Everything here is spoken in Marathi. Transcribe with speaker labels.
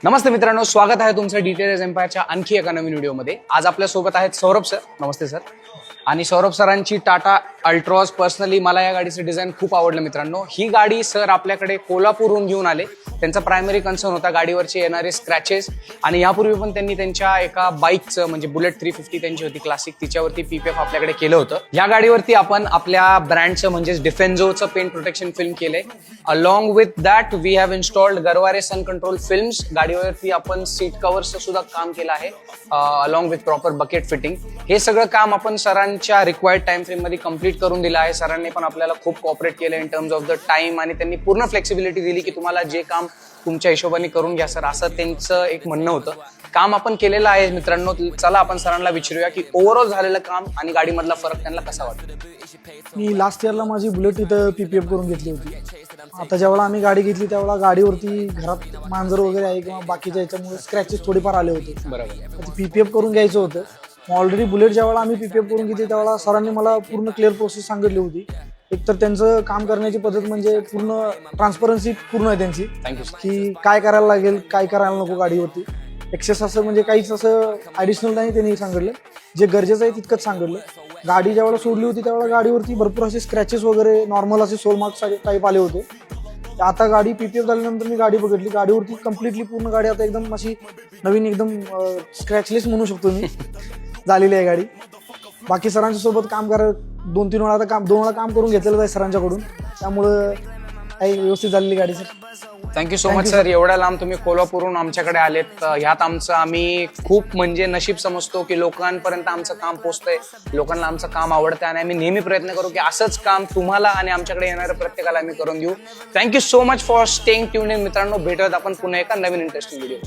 Speaker 1: नमस्ते मित्रांनो, स्वागत आहे तुमचं डिटेल्स एम्पायरच्या आणखी एका नवीन व्हिडिओमध्ये. आज आपल्या सोबत आहेत सौरभ सर. नमस्ते सर. आणि सौरभ सरांची टाटा अल्ट्रॉज पर्सनली मला या गाडीचं डिझाईन खूप आवडलं मित्रांनो. ही गाडी सर आपल्याकडे कोल्हापूरहून घेऊन आले. त्यांचा प्रायमरी कन्सर्न होता गाडीवरचे येणारे स्क्रॅचेस, आणि यापूर्वी पण त्यांनी त्यांच्या एका बाईकचं म्हणजे बुलेट 350 त्यांची होती क्लासिक, तिच्यावरती PPF आपल्याकडे केलं होतं. या गाडीवरती आपण आपल्या ब्रँडचं म्हणजेच डिफेन्झोचं पेंट प्रोटेक्शन फिल्म केलंय. Along with that we have installed Garware sun control films. गाडीवरती आपण सीट कव्हर्सचं सुद्धा काम केलं आहे, along with proper bucket fitting. हे सगळं काम आपण सरांच्या रिक्वायर्ड टाइम फ्रेम मध्ये कंप्लीट करून दिलं आहे. सरांनी पण आपल्याला खूप कॉपरेट केलं in terms of the time, आणि त्यांनी पूर्ण फ्लेक्सिबिलिटी दिली की तुम्हाला जे काम तुमच्या हिशोबाने करून घ्या सर, असं त्यांचं एक म्हणणं होतं. काम आपण केलेलं आहे मित्रांनो. चला आपण सरांना विचारूया की ओव्हरऑल झालेलं काम आणि गाडीमधला फरक त्यांना कसा वाटतो.
Speaker 2: मी लास्ट इयरला माझी बुलेट इथं PPF करून घेतली होती. आता ज्यावेळेला आम्ही गाडी घेतली त्यावेळेला गाडीवरती घरात मांजर वगैरे आहे किंवा बाकीच्या याच्यामुळे स्क्रॅचेस थोडेफार आले होते.
Speaker 1: बरोबर.
Speaker 2: PPF करून घ्यायचं होतं. ऑलरेडी बुलेट ज्यावेळेला आम्ही PPF करून घेतली त्यावेळेला सरांनी मला पूर्ण क्लिअर प्रोसेस सांगितली होती. एकतर त्यांचं काम करण्याची पद्धत म्हणजे पूर्ण ट्रान्सपरन्सी पूर्ण आहे त्यांची, की काय करायला लागेल काय करायला नको गाडीवरती. एक्सेस असं म्हणजे काहीच असं ॲडिशनल नाही त्यांनी सांगितलं. जे गरजेचं आहे तितकंच सांगितलं. गाडी ज्यावेळेला सोडली होती त्यावेळेला गाडीवरती भरपूर असे स्क्रॅचेस वगैरे नॉर्मल असे सोल मार्क्स टाईप आले होते. आता गाडी PPF झाल्यानंतर मी गाडी बघितली, गाडीवरती कम्प्लिटली पूर्ण गाडी आता एकदम अशी नवीन एकदम स्क्रॅचलेस म्हणू शकतो मी झालेली आहे गाडी. बाकी सरांच्या सोबत काम करा 2-3 वेळा आता 2 वेळा काम करून घेतलेलं आहे सरांच्याकडून, त्यामुळं काही व्यवस्थित झालेली गाडी sir.
Speaker 1: Thank you so much sir. एवढ्या लांब तुम्ही कोल्हापूरहून आमच्याकडे आलेत, ह्यात आमचं आम्ही खूप म्हणजे नशीब समजतो की लोकांपर्यंत आमचं काम पोहोचतंय, लोकांना आमचं काम आवडतं, आणि आम्ही नेहमी प्रयत्न करू की असंच काम तुम्हाला आणि आमच्याकडे येणाऱ्या प्रत्येकाला आम्ही करून देऊ. Thank you so much for staying tuned in मित्रांनो. भेटूयात आपण पुन्हा एका नवीन इंटरेस्टिंग व्हिडिओ.